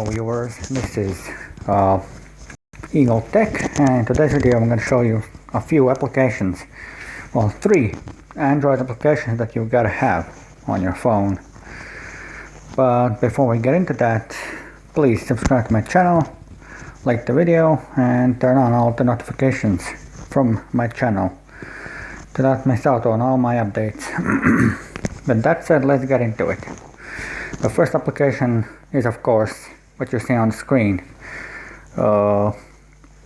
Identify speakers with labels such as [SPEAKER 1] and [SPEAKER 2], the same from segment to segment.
[SPEAKER 1] Hello viewers, this is Eagle Tech, and in today's video I'm going to show you a few applications, well 3 Android applications that you gotta have on your phone. But before we get into that, please subscribe to my channel, like the video and turn on all the notifications from my channel to not miss out on all my updates. With that said, let's get into it. The first application is of course what you see on the screen,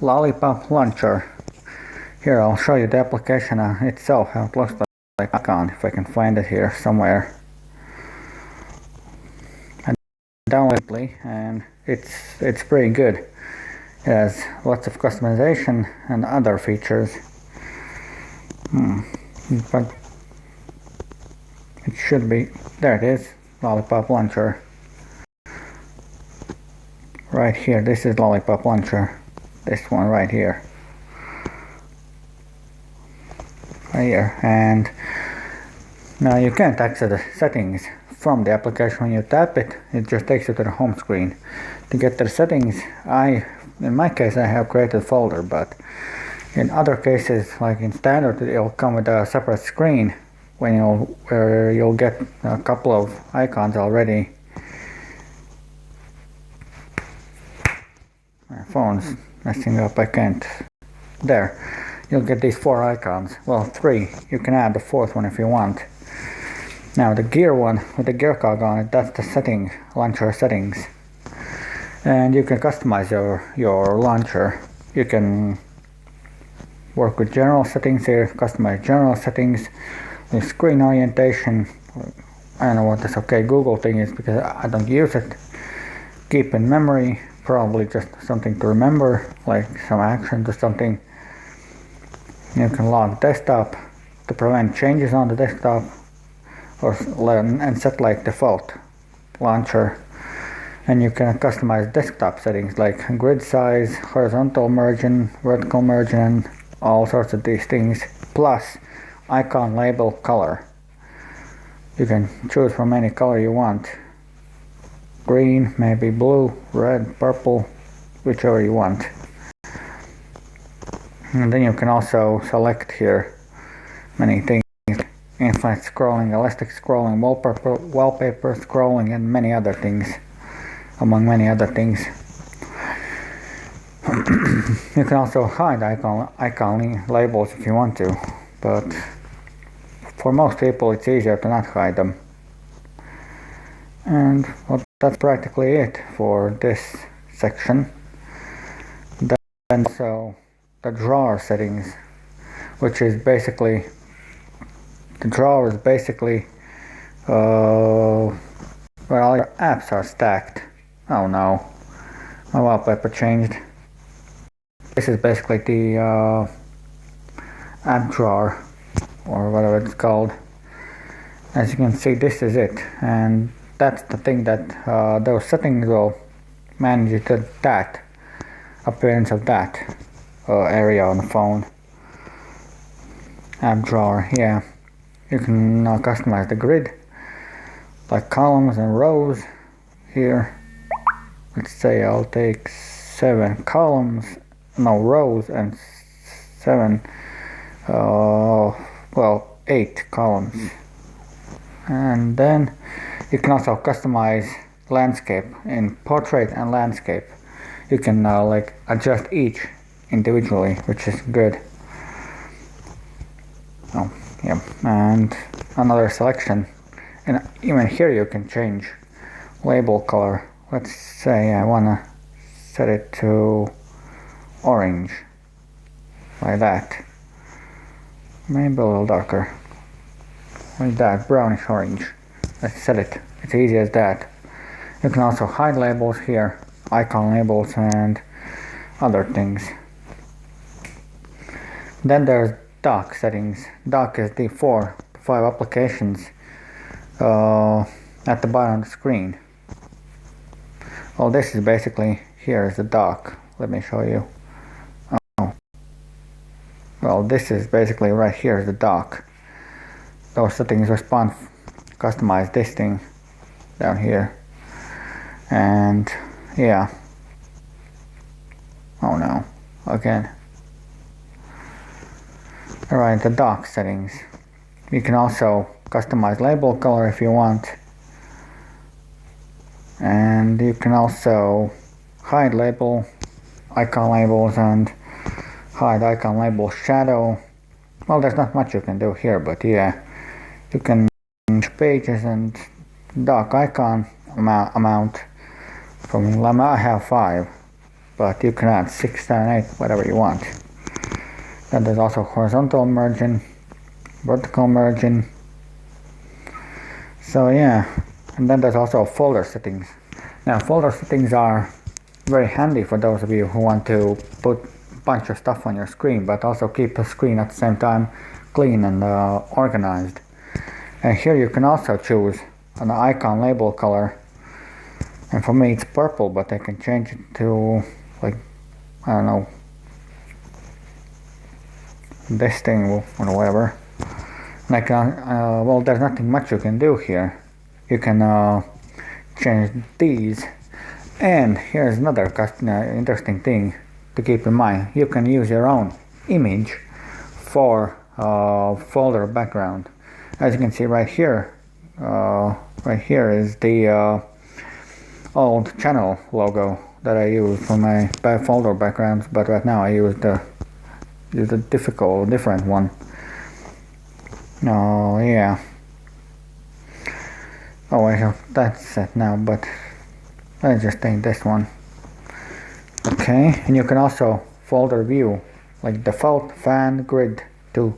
[SPEAKER 1] Lollipop Launcher. Here I'll show you the application itself, how it looks like icon, if I can find it here somewhere. And download it, and it's pretty good. It has lots of customization and other features. But it should be, there it is, Lollipop Launcher. Right here, this is Lollipop Launcher. This one right here. Right here. And now you can't access the settings from the application. When you tap it, it just takes you to the home screen. To get the settings, in my case I have created a folder, but in other cases, like in standard, it'll come with a separate screen where you'll get a couple of icons already. My phone's messing up, I can't. There, you'll get these 4 icons. Well, 3. You can add the 4th one if you want. Now the gear one with the gear cog on it, that's the launcher settings. And you can customize your launcher. You can work with general settings here, customize general settings. The screen orientation, I don't know what this Google thing is because I don't use it. Keep in memory, probably just something to remember, like some actions or something. You can log desktop to prevent changes on the desktop, and set like default launcher. And you can customize desktop settings like grid size, horizontal margin, vertical margin, all sorts of these things, plus icon label color. You can choose from any color you want. Green, maybe blue, red, purple, whichever you want. And then you can also select here many things: infinite scrolling, elastic scrolling, wallpaper scrolling, and many other things, among many other things. You can also hide icon labels if you want to, but for most people it's easier to not hide them. And well, that's practically it for this section. Then so the drawer settings, which is basically, the drawer is basically where all your apps are stacked. Oh no, my wallpaper changed. This is basically the app drawer, or whatever it's called. As you can see, this is it, and that's the thing that those settings will manage that appearance of that area on the phone. App drawer, yeah. You can customize the grid, like columns and rows here. Let's say I'll take 7 rows and 7 8 columns. And then you can also customize landscape in portrait and landscape. You can like adjust each individually, which is good. Oh yeah, and another selection, and even here you can change label color. Let's say I wanna set it to orange, like that. Maybe a little darker, like that, brownish orange. Let's set it. It's easy as that. You can also hide labels here, icon labels and other things. Then there's dock settings. Dock is the 5 applications at the bottom of the screen. Well, this is basically, here is the dock. Let me show you. Oh. Well, this is basically right here is the dock. Those settings customize this thing down here. And yeah. Oh no, again. Alright, the dock settings. You can also customize label color if you want. And you can also hide icon labels and hide icon label shadow. Well, there's not much you can do here, but yeah, you can change pages and dock icon amount from I have 5, but you can add 6, 7, 8, whatever you want. Then there's also horizontal margin, vertical margin. So yeah, and then there's also folder settings. Now folder settings are very handy for those of you who want to put a bunch of stuff on your screen, but also keep the screen at the same time clean and organized. And here you can also choose an icon label color, and for me it's purple, but I can change it to, like, I don't know, this thing or whatever. And I can, well, there's nothing much you can do here. You can change these, and here's another interesting thing to keep in mind. You can use your own image for folder background. As you can see right here is the old channel logo that I use for my folder backgrounds, but right now I use a different one. Oh yeah. Oh, I have that set now, but I just take this one. Okay, and you can also folder view, like default fan grid to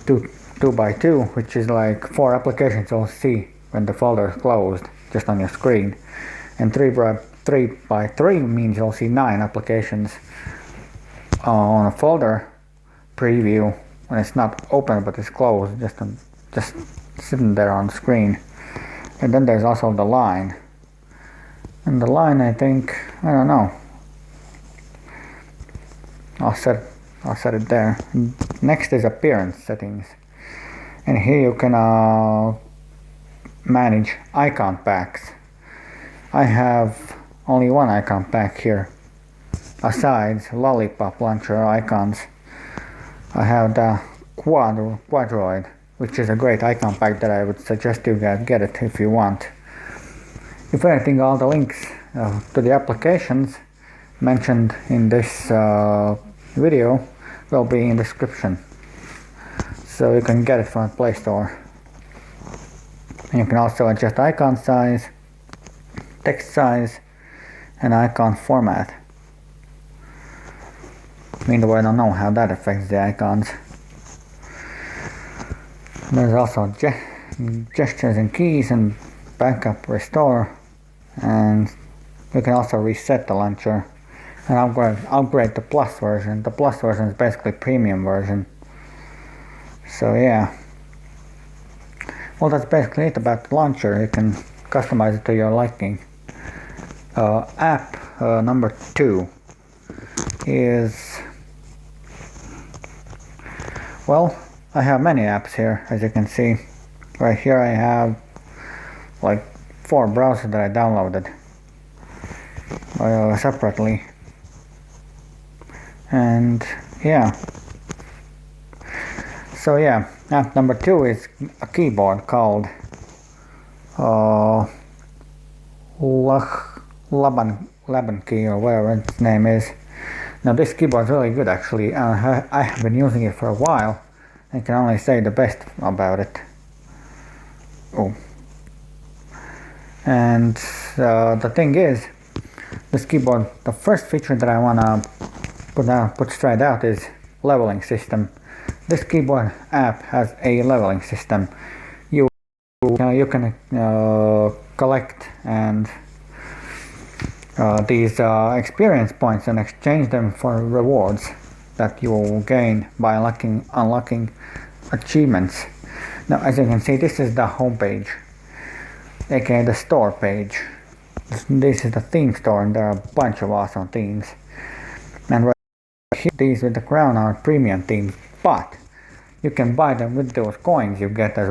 [SPEAKER 1] 2 by 2, which is like 4 applications you'll see when the folder is closed just on your screen, and 3 by 3 means you'll see 9 applications on a folder preview when it's not open but it's closed, just sitting there on the screen. And then there's also the line, and the line, I think, I don't know, I'll set it there. Next is appearance settings, and here you can manage icon packs. I have only one icon pack here, besides Lollipop Launcher icons. I have the Quadroid, which is a great icon pack that I would suggest you guys get it if you want. If anything, all the links to the applications mentioned in this video will be in the description, so you can get it from the Play Store. And you can also adjust icon size, text size, and icon format. Meanwhile, I don't know how that affects the icons. There's also gestures and keys and backup restore, and you can also reset the launcher and upgrade the plus version. The plus version is basically premium version. So yeah, well, that's basically it about the launcher. You can customize it to your liking. App number 2 is, well, I have many apps here, as you can see. Right here I have like 4 browsers that I downloaded separately. And yeah. So yeah, app number 2 is a keyboard called Laban key, or whatever its name is. Now this keyboard is really good actually, and I have been using it for a while. I can only say the best about it. Oh. And the thing is, this keyboard, the first feature that I wanna put straight out is leveling system. This keyboard app has a leveling system. You can collect and these experience points and exchange them for rewards that you will gain by unlocking achievements. Now, as you can see, this is the home page, aka the store page. This is the theme store, and there are a bunch of awesome themes. And right here, these with the crown are premium themes, but you can buy them with those coins you get as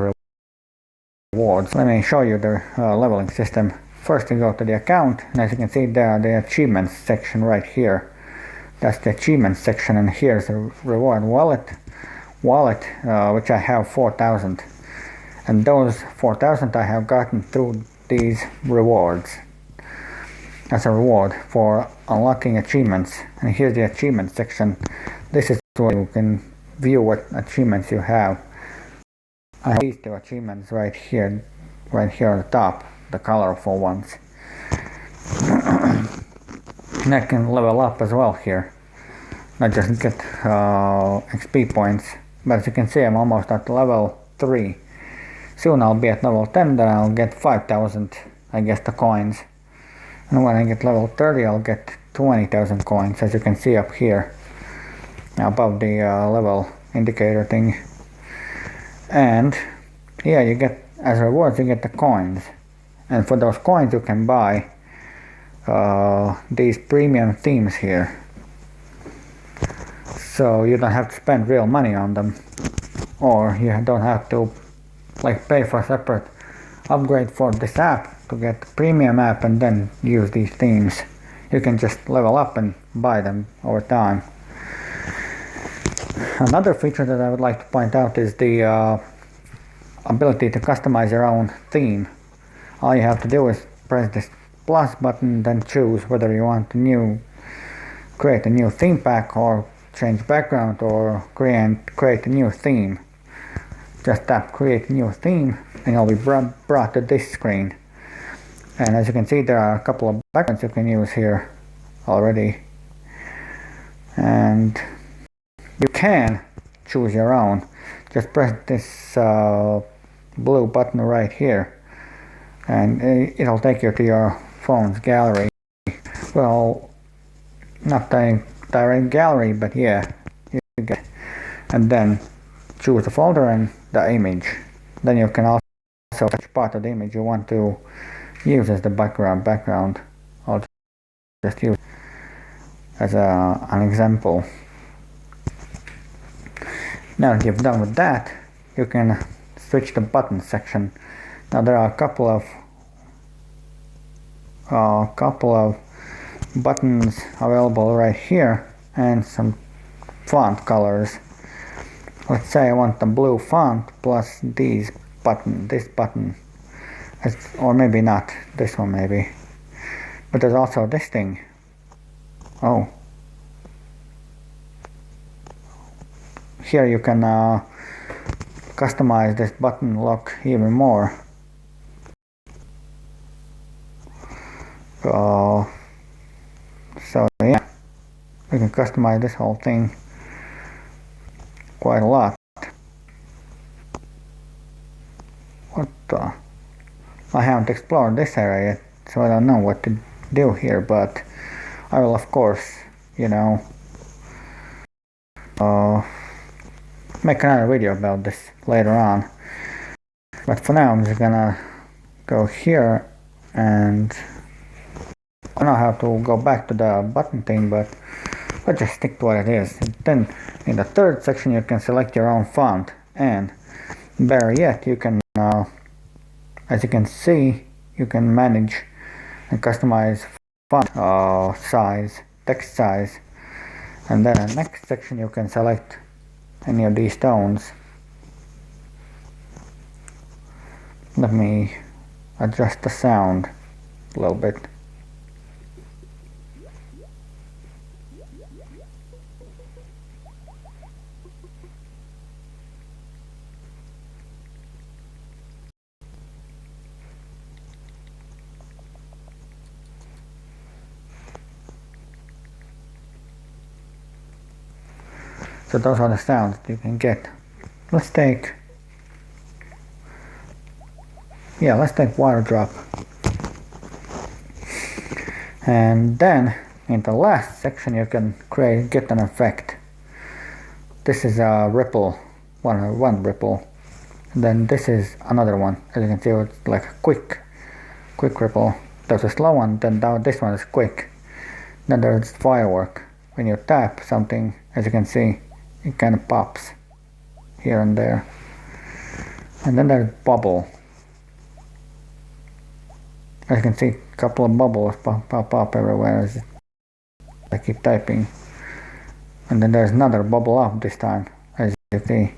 [SPEAKER 1] rewards. Let me show you the leveling system. first you go to the account, and as you can see there, the achievements section right here. That's the achievements section, and here's the reward wallet, which I have 4,000, and those 4,000 I have gotten through these rewards as a reward for unlocking achievements. And here's the achievement section. This is where you can view what achievements you have. I have these two achievements right here on the top, the colorful ones. And I can level up as well here, not just get XP points, but as you can see I'm almost at level 3. Soon I'll be at level 10, then I'll get 5,000, I guess, the coins. And when I get level 30 I'll get 20,000 coins, as you can see up here above the level indicator thing. And yeah, you get, as rewards you get the coins, and for those coins you can buy these premium themes here, so you don't have to spend real money on them, or you don't have to like pay for a separate upgrade for this app to get the premium app and then use these themes. You can just level up and buy them over time. Another feature that I would like to point out is the ability to customize your own theme. All you have to do is press this plus button, then choose whether you want to create a new theme pack, or change background, or create a new theme. Just tap create new theme and you'll be brought to this screen. And as you can see, there are a couple of backgrounds you can use here already, and you can choose your own. Just press this blue button right here and it'll take you to your phone's gallery. Well, not the direct gallery, but yeah, you get, and then choose the folder and the image. Then you can also which part of the image you want to use as the background. I'll just use as an example. Now that you've done with that, you can switch the button section. Now there are a couple of buttons available right here, and some font colors. Let's say I want the blue font plus this button, or maybe not this one, maybe. But there's also this thing. Oh, here you can customize this button look even more. So yeah, you can customize this whole thing quite a lot. What the? I haven't explored this area yet, so I don't know what to do here, but I will, of course, make another video about this later on. But for now I'm just gonna go here, and I don't know how to go back to the button thing, but let's just stick to what it is. And then in the third section you can select your own font, and better yet, you can as you can see, you can manage and customize font size, text size, and then in the next section you can select any of these tones. Let me adjust the sound a little bit. So those are the sounds that you can get. Let's take water drop. And then in the last section you can get an effect. This is a ripple, one ripple. And then this is another one. As you can see, it's like a quick ripple. There's a slow one, then this one is quick. Then there's firework. When you tap something, as you can see, it kind of pops here and there. And then there's bubble. As you can see, a couple of bubbles pop up everywhere as I keep typing. And then there's another bubble up this time, as you see.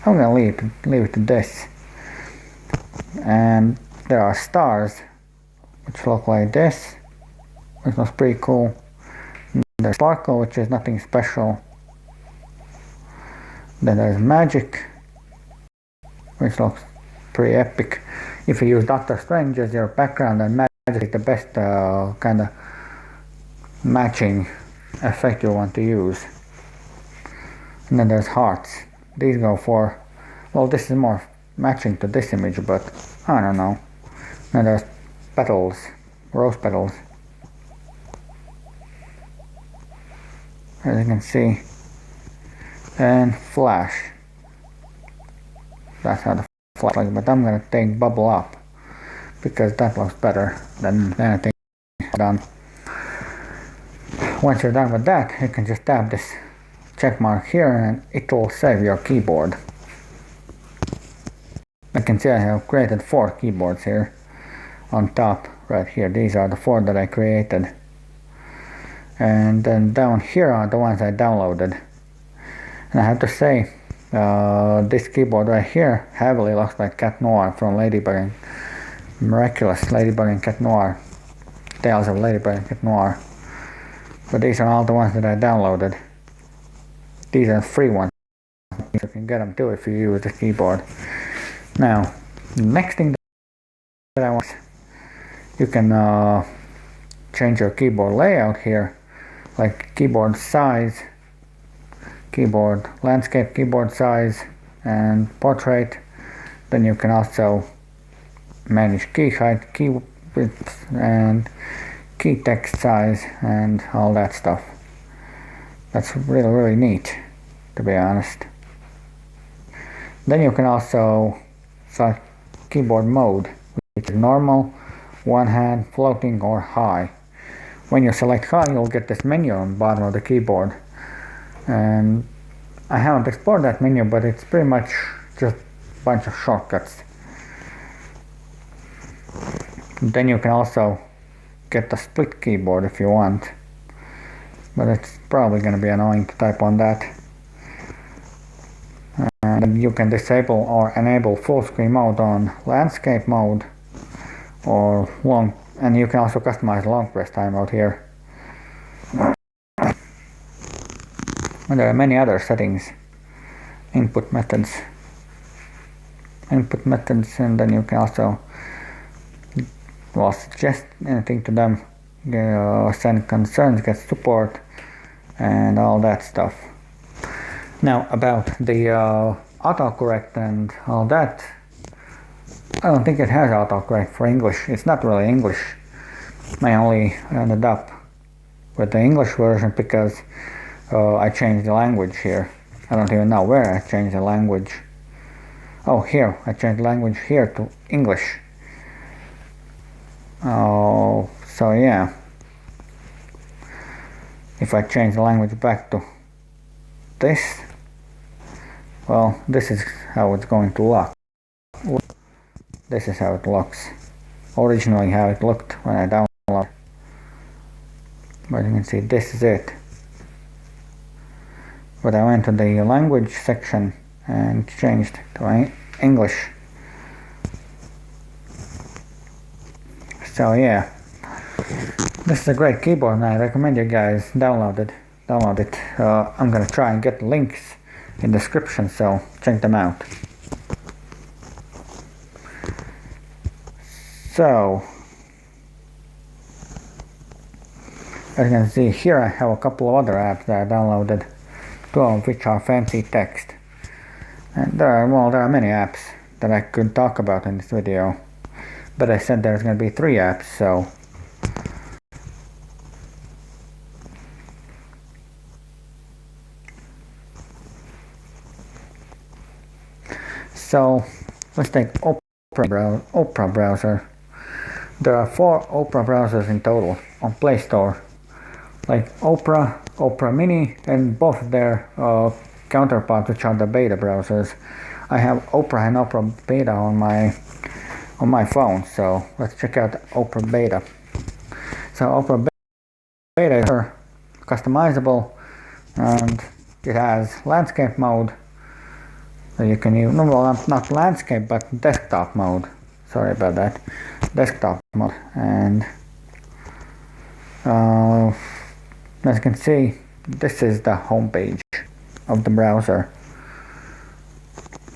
[SPEAKER 1] I'm gonna leave it to this. And there are stars, which look like this, which looks pretty cool. And there's sparkle, which is nothing special. Then there's magic, which looks pretty epic. If you use Doctor Strange as your background, then magic is the best kind of matching effect you want to use. And then there's hearts. These go for, well, this is more matching to this image, but I don't know. Then there's petals, rose petals, as you can see, and flash. That's how the flash looks, but I'm gonna take bubble up because that looks better than anything done. Once you're done with that, you can just tap this check mark here and it will save your keyboard. I can see I have created 4 keyboards here on top right here. These are the 4 that I created. And then down here are the ones I downloaded. And I have to say, this keyboard right here heavily looks like Cat Noir from Ladybug and Miraculous Ladybug and Cat Noir. Tales of Ladybug and Cat Noir. But these are all the ones that I downloaded. These are free ones. You can get them too if you use the keyboard. Now, the next thing that I want, you can change your keyboard layout here, like keyboard size, keyboard landscape, keyboard size, and portrait. Then you can also manage key height, key width, and key text size, and all that stuff. That's really neat, to be honest. Then you can also select keyboard mode, which is normal, one hand, floating, or high. When you select high, you'll get this menu on the bottom of the keyboard. And I haven't explored that menu, but it's pretty much just a bunch of shortcuts. Then you can also get the split keyboard if you want, but it's probably going to be annoying to type on that. And you can disable or enable full screen mode on landscape mode or long, and you can also customize long press time out here. And there are many other settings, input methods, and then you can also suggest anything to them, send concerns, get support, and all that stuff. Now about the autocorrect and all that, I don't think it has autocorrect for English. It's not really English. I only ended up with the English version because I changed the language here. I don't even know where I changed the language. Oh, here. I changed the language here to English. Oh, so yeah. If I change the language back to this, well, this is how it's going to look. This is how it looks. Originally how it looked when I downloaded. But you can see this is it. But I went to the language section and changed to English. So yeah, this is a great keyboard and I recommend you guys download it. I'm gonna try and get the links in the description, so check them out. So, as you can see here, I have a couple of other apps that I downloaded, 2 of which are fancy text. And there are many apps that I could talk about in this video, but I said there's going to be 3 apps, so let's take Opera browser. There are 4 Opera browsers in total on Play Store, like Opera, Opera Mini, and both of their counterparts, which are the beta browsers. I have Opera and Opera Beta on my on my phone. So let's check out Opera Beta. So Opera Beta is customizable, and it has landscape mode. So you can use, no, well, not landscape, but desktop mode. Sorry about that. Desktop mode. And as you can see, this is the home page of the browser.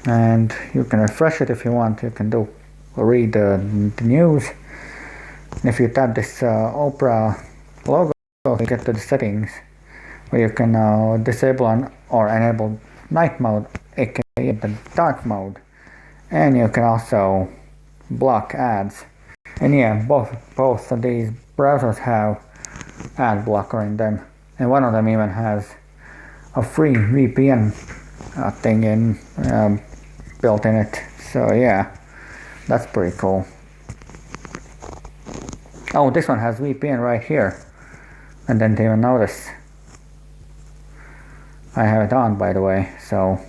[SPEAKER 1] And you can refresh it if you want. You can read the news. And if you tap this Opera logo, you get to the settings where you can disable or enable night mode, aka the dark mode, and you can also block ads. And yeah, both of these browsers have ad blocker in them, and one of them even has a free VPN thing built in it. So yeah, that's pretty cool. Oh, this one has VPN right here. I didn't even notice. I have it on, by the way, so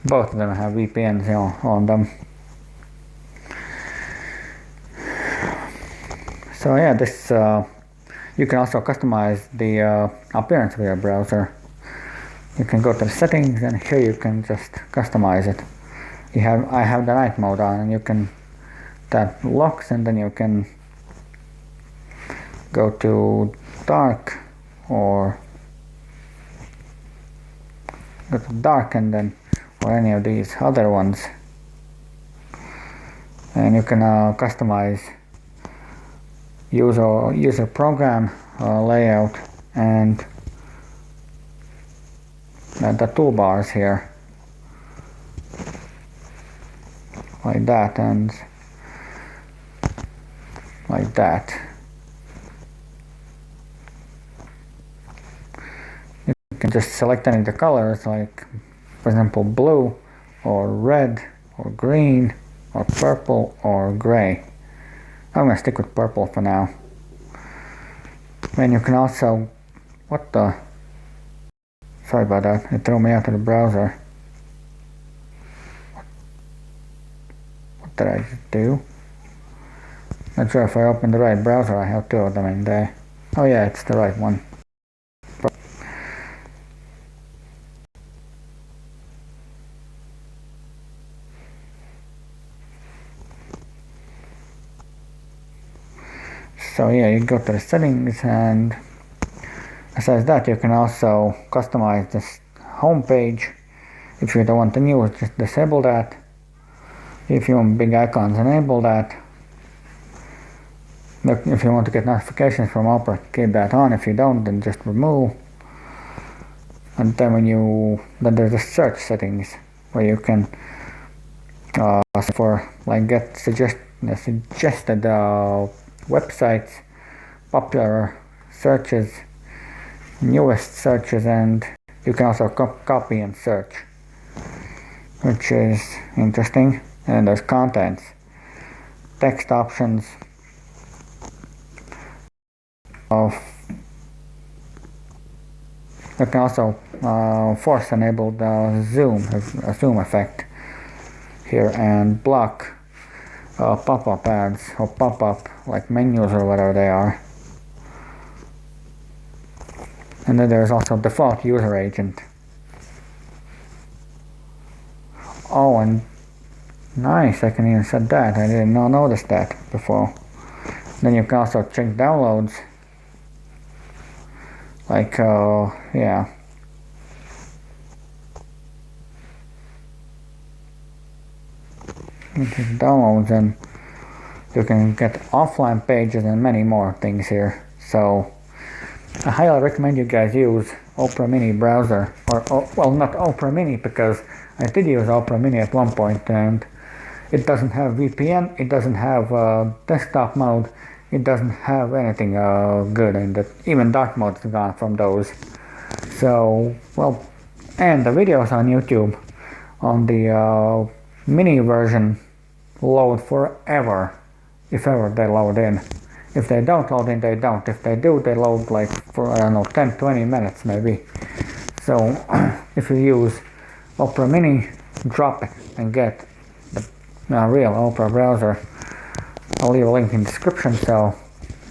[SPEAKER 1] both of them have VPNs on them. So yeah, this you can also customize the appearance of your browser. You can go to the settings, and here you can just customize it. I have the night mode on, and you can tap locks, and then you can go to dark, or go to dark, and then or any of these other ones, and you can customize user program layout and the toolbars here, like that and like that. You can just select any of the colors, like for example blue or red or green or purple or gray. I'm gonna stick with purple for now. And you can also, sorry about that, it threw me out of the browser. What did I just do? Not sure if I opened the right browser. I have two of them in there. Oh yeah, it's the right one. So yeah, you go to the settings, and besides that you can also customize this home page. If you don't want the news, just disable that. If you want big icons, enable that. If you want to get notifications from Opera, keep that on. If you don't, then just remove. And then then there's the search settings where you can for like get suggested websites, popular searches, newest searches, and you can also copy and search, which is interesting. And there's contents, text options, you can also force enable the zoom effect here, and block pop-up ads or pop-up like menus or whatever they are. And then there's also default user agent. Oh, and nice, I can even set that. I didn't notice that before. Then you can also check downloads. Like, yeah. You can downloads, and you can get offline pages and many more things here. So I highly recommend you guys use Opera Mini browser, or well, not Opera Mini, because I did use Opera Mini at one point, and it doesn't have VPN, it doesn't have desktop mode, it doesn't have anything good in that. Even dark mode is gone from those. So, well, and the videos on YouTube on the mini version load forever, if ever they load in. If they don't load in, they don't. If they do, they load like for, I don't know, 10-20 minutes maybe. So if you use Opera Mini, drop it and get the real Opera browser. I'll leave a link in the description, so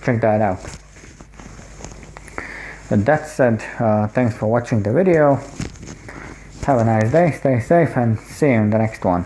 [SPEAKER 1] check that out. With that said, thanks for watching the video. Have a nice day, stay safe, and see you in the next one.